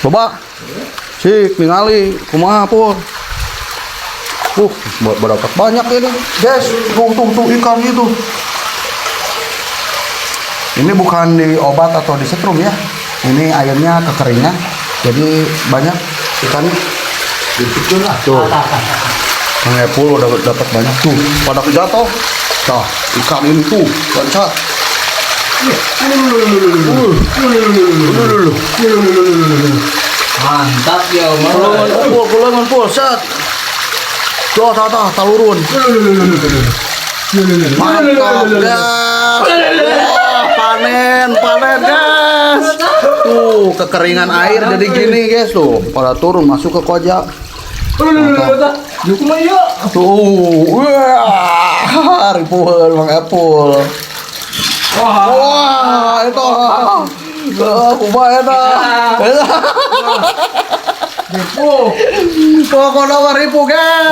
Coba. Sik, ningali kumaha pur. Berdapat banyak ini, guys. Tuh ikan itu. Ini bukan diobat atau disetrum ya. Ini airnya kekeringan. Jadi banyak ikannya. Itu lah. Tuh. Ngepul udah dapat banyak tuh. Pada kejatuh. Nah, ikan ini tuh loncat. Mantap ya, Kulungan pul, set. Tuh, talurun. Mantap, guys. Panen, guys. Tuh, kekeringan air jadi gini, guys, tuh. Pada turun masuk ke koja. Tuh, wah, ripuheun Mang Epul. Wah, itu. Kumaha eta? Ripu. Pokona mah ripu, guys.